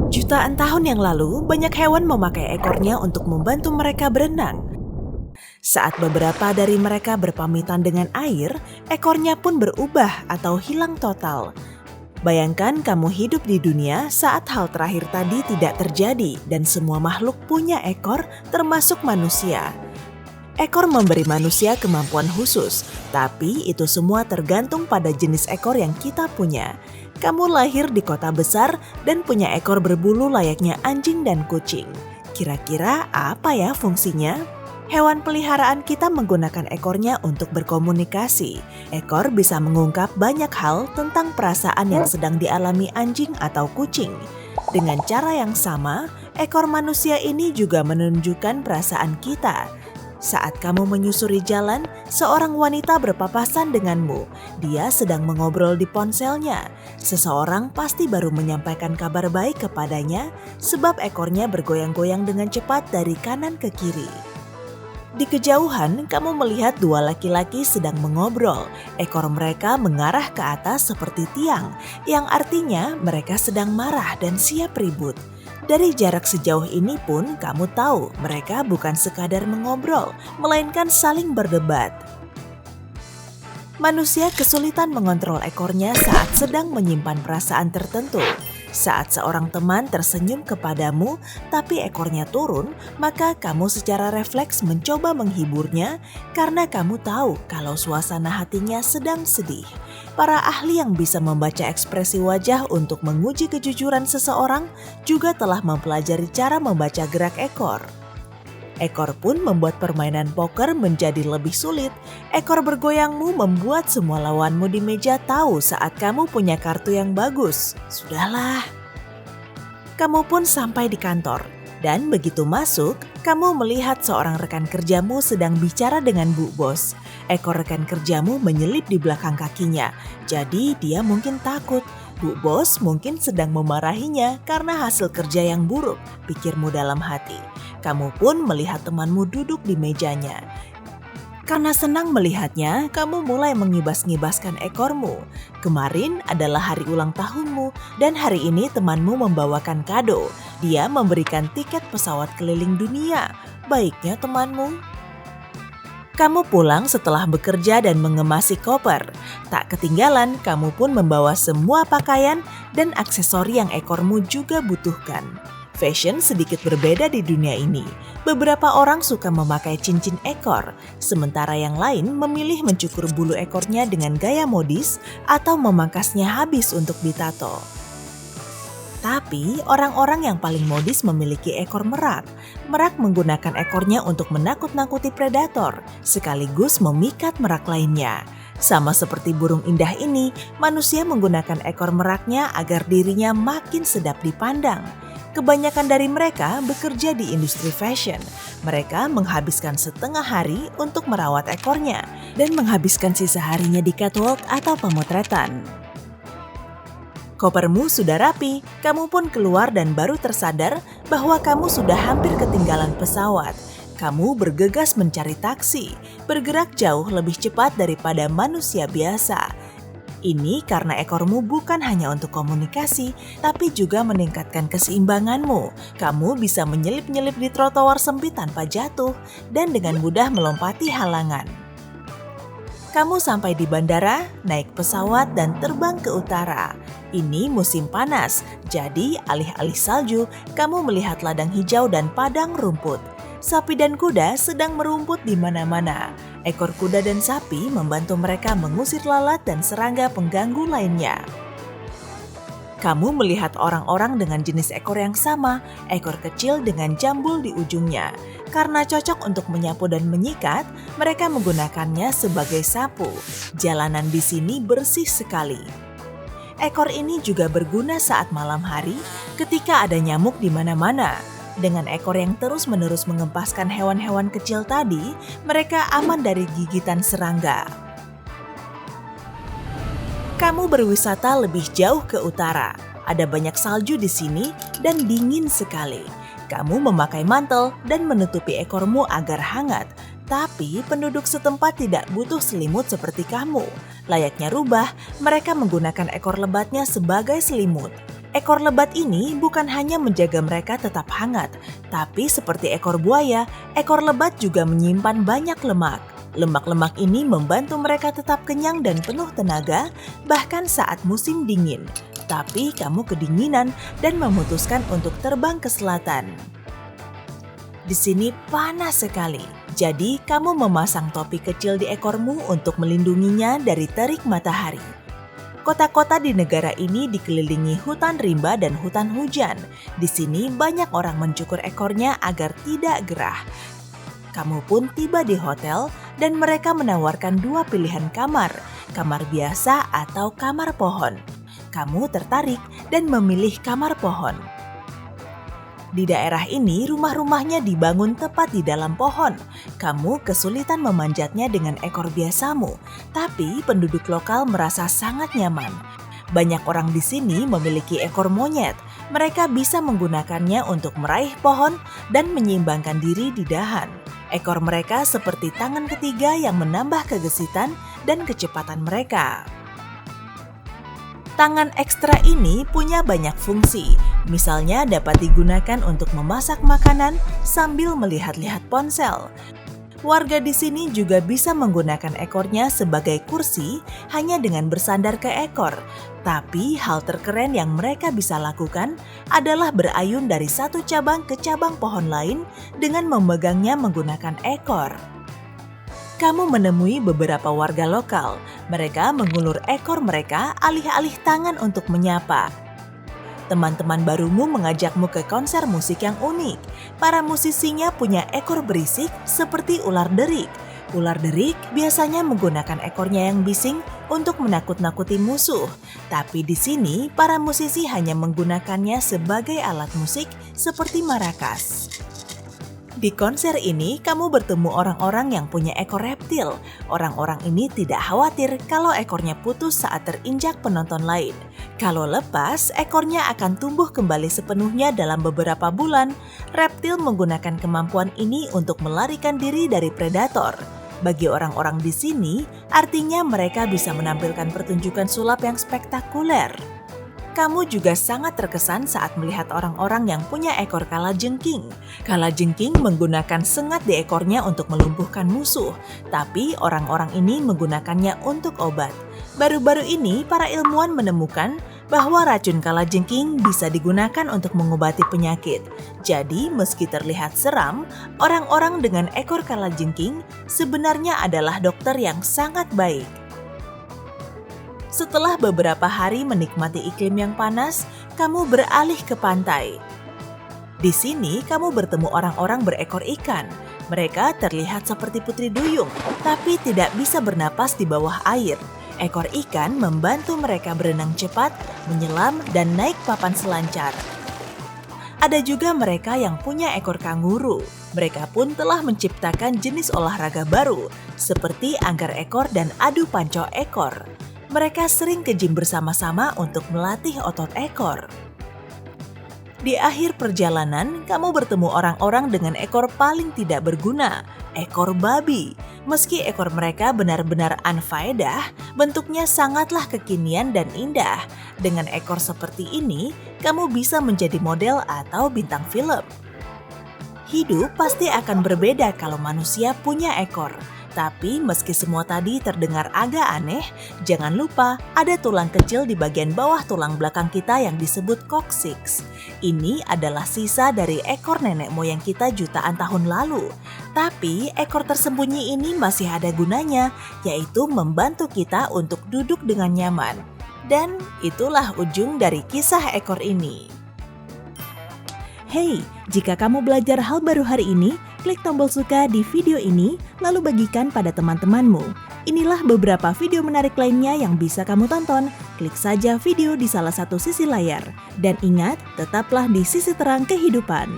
Jutaan tahun yang lalu, banyak hewan memakai ekornya untuk membantu mereka berenang. Saat beberapa dari mereka berpamitan dengan air, ekornya pun berubah atau hilang total. Bayangkan kamu hidup di dunia saat hal terakhir tadi tidak terjadi dan semua makhluk punya ekor, termasuk manusia. Ekor memberi manusia kemampuan khusus, tapi itu semua tergantung pada jenis ekor yang kita punya. Kamu lahir di kota besar dan punya ekor berbulu layaknya anjing dan kucing. Kira-kira apa ya fungsinya? Hewan peliharaan kita menggunakan ekornya untuk berkomunikasi. Ekor bisa mengungkap banyak hal tentang perasaan yang sedang dialami anjing atau kucing. Dengan cara yang sama, ekor manusia ini juga menunjukkan perasaan kita. Saat kamu menyusuri jalan, seorang wanita berpapasan denganmu. Dia sedang mengobrol di ponselnya. Seseorang pasti baru menyampaikan kabar baik kepadanya sebab ekornya bergoyang-goyang dengan cepat dari kanan ke kiri. Di kejauhan, kamu melihat dua laki-laki sedang mengobrol. Ekor mereka mengarah ke atas seperti tiang, yang artinya mereka sedang marah dan siap ribut. Dari jarak sejauh ini pun kamu tahu mereka bukan sekadar mengobrol, melainkan saling berdebat. Manusia kesulitan mengontrol ekornya saat sedang menyimpan perasaan tertentu. Saat seorang teman tersenyum kepadamu tapi ekornya turun, maka kamu secara refleks mencoba menghiburnya karena kamu tahu kalau suasana hatinya sedang sedih. Para ahli yang bisa membaca ekspresi wajah untuk menguji kejujuran seseorang juga telah mempelajari cara membaca gerak ekor. Ekor pun membuat permainan poker menjadi lebih sulit. Ekor bergoyangmu membuat semua lawanmu di meja tahu saat kamu punya kartu yang bagus. Sudahlah. Kamu pun sampai di kantor. Dan begitu masuk, kamu melihat seorang rekan kerjamu sedang bicara dengan Bu Bos. Ekor rekan kerjamu menyelip di belakang kakinya. Jadi dia mungkin takut. Bu Bos mungkin sedang memarahinya karena hasil kerja yang buruk, pikirmu dalam hati. Kamu pun melihat temanmu duduk di mejanya. Karena senang melihatnya, kamu mulai mengibas-ngibaskan ekormu. Kemarin adalah hari ulang tahunmu dan hari ini temanmu membawakan kado. Dia memberikan tiket pesawat keliling dunia. Baiknya temanmu. Kamu pulang setelah bekerja dan mengemasi koper. Tak ketinggalan, kamu pun membawa semua pakaian dan aksesori yang ekormu juga butuhkan. Fashion sedikit berbeda di dunia ini. Beberapa orang suka memakai cincin ekor, sementara yang lain memilih mencukur bulu ekornya dengan gaya modis atau memangkasnya habis untuk ditato. Tapi orang-orang yang paling modis memiliki ekor merak. Merak menggunakan ekornya untuk menakut-nakuti predator, sekaligus memikat merak lainnya. Sama seperti burung indah ini, manusia menggunakan ekor meraknya agar dirinya makin sedap dipandang. Kebanyakan dari mereka bekerja di industri fashion. Mereka menghabiskan setengah hari untuk merawat ekornya dan menghabiskan sisa harinya di catwalk atau pemotretan. Kopermu sudah rapi, kamu pun keluar dan baru tersadar bahwa kamu sudah hampir ketinggalan pesawat. Kamu bergegas mencari taksi, bergerak jauh lebih cepat daripada manusia biasa. Ini karena ekormu bukan hanya untuk komunikasi, tapi juga meningkatkan keseimbanganmu. Kamu bisa menyelip-nyelip di trotoar sempit tanpa jatuh dan dengan mudah melompati halangan. Kamu sampai di bandara, naik pesawat dan terbang ke utara. Ini musim panas, jadi alih-alih salju, kamu melihat ladang hijau dan padang rumput. Sapi dan kuda sedang merumput di mana-mana. Ekor kuda dan sapi membantu mereka mengusir lalat dan serangga pengganggu lainnya. Kamu melihat orang-orang dengan jenis ekor yang sama, ekor kecil dengan jambul di ujungnya. Karena cocok untuk menyapu dan menyikat, mereka menggunakannya sebagai sapu. Jalanan di sini bersih sekali. Ekor ini juga berguna saat malam hari ketika ada nyamuk di mana-mana. Dengan ekor yang terus-menerus mengempaskan hewan-hewan kecil tadi, mereka aman dari gigitan serangga. Kamu berwisata lebih jauh ke utara. Ada banyak salju di sini dan dingin sekali. Kamu memakai mantel dan menutupi ekormu agar hangat. Tapi penduduk setempat tidak butuh selimut seperti kamu. Layaknya rubah, mereka menggunakan ekor lebatnya sebagai selimut. Ekor lebat ini bukan hanya menjaga mereka tetap hangat, tapi seperti ekor buaya, ekor lebat juga menyimpan banyak lemak. Lemak-lemak ini membantu mereka tetap kenyang dan penuh tenaga, bahkan saat musim dingin. Tapi kamu kedinginan dan memutuskan untuk terbang ke selatan. Di sini panas sekali, jadi kamu memasang topi kecil di ekormu untuk melindunginya dari terik matahari. Kota-kota di negara ini dikelilingi hutan rimba dan hutan hujan. Di sini banyak orang mencukur ekornya agar tidak gerah. Kamu pun tiba di hotel dan mereka menawarkan 2 pilihan kamar biasa atau kamar pohon. Kamu tertarik dan memilih kamar pohon. Di daerah ini, rumah-rumahnya dibangun tepat di dalam pohon. Kamu kesulitan memanjatnya dengan ekor biasamu, tapi penduduk lokal merasa sangat nyaman. Banyak orang di sini memiliki ekor monyet. Mereka bisa menggunakannya untuk meraih pohon dan menyeimbangkan diri di dahan. Ekor mereka seperti tangan ketiga yang menambah kegesitan dan kecepatan mereka. Tangan ekstra ini punya banyak fungsi, misalnya dapat digunakan untuk memasak makanan sambil melihat-lihat ponsel. Warga di sini juga bisa menggunakan ekornya sebagai kursi hanya dengan bersandar ke ekor. Tapi hal terkeren yang mereka bisa lakukan adalah berayun dari satu cabang ke cabang pohon lain dengan memegangnya menggunakan ekor. Kamu menemui beberapa warga lokal. Mereka mengulur ekor mereka alih-alih tangan untuk menyapa. Teman-teman barumu mengajakmu ke konser musik yang unik. Para musisinya punya ekor berisik seperti ular derik. Ular derik biasanya menggunakan ekornya yang bising untuk menakut-nakuti musuh. Tapi di sini, para musisi hanya menggunakannya sebagai alat musik seperti marakas. Di konser ini, kamu bertemu orang-orang yang punya ekor reptil. Orang-orang ini tidak khawatir kalau ekornya putus saat terinjak penonton lain. Kalau lepas, ekornya akan tumbuh kembali sepenuhnya dalam beberapa bulan. Reptil menggunakan kemampuan ini untuk melarikan diri dari predator. Bagi orang-orang di sini, artinya mereka bisa menampilkan pertunjukan sulap yang spektakuler. Kamu juga sangat terkesan saat melihat orang-orang yang punya ekor kalajengking. Kalajengking menggunakan sengat di ekornya untuk melumpuhkan musuh, tapi orang-orang ini menggunakannya untuk obat. Baru-baru ini, para ilmuwan menemukan bahwa racun kalajengking bisa digunakan untuk mengobati penyakit. Jadi, meski terlihat seram, orang-orang dengan ekor kalajengking sebenarnya adalah dokter yang sangat baik. Setelah beberapa hari menikmati iklim yang panas, kamu beralih ke pantai. Di sini, kamu bertemu orang-orang berekor ikan. Mereka terlihat seperti putri duyung, tapi tidak bisa bernapas di bawah air. Ekor ikan membantu mereka berenang cepat, menyelam, dan naik papan selancar. Ada juga mereka yang punya ekor kanguru. Mereka pun telah menciptakan jenis olahraga baru, seperti anggar ekor dan adu panco ekor. Mereka sering ke gym bersama-sama untuk melatih otot ekor. Di akhir perjalanan, kamu bertemu orang-orang dengan ekor paling tidak berguna, ekor babi. Meski ekor mereka benar-benar unfaedah, bentuknya sangatlah kekinian dan indah. Dengan ekor seperti ini, kamu bisa menjadi model atau bintang film. Hidup pasti akan berbeda kalau manusia punya ekor. Tapi meski semua tadi terdengar agak aneh, jangan lupa ada tulang kecil di bagian bawah tulang belakang kita yang disebut coccyx. Ini adalah sisa dari ekor nenek moyang kita jutaan tahun lalu. Tapi ekor tersembunyi ini masih ada gunanya, yaitu membantu kita untuk duduk dengan nyaman. Dan itulah ujung dari kisah ekor ini. Hey, jika kamu belajar hal baru hari ini, klik tombol suka di video ini, lalu bagikan pada teman-temanmu. Inilah beberapa video menarik lainnya yang bisa kamu tonton. Klik saja video di salah satu sisi layar. Dan ingat, tetaplah di sisi terang kehidupan.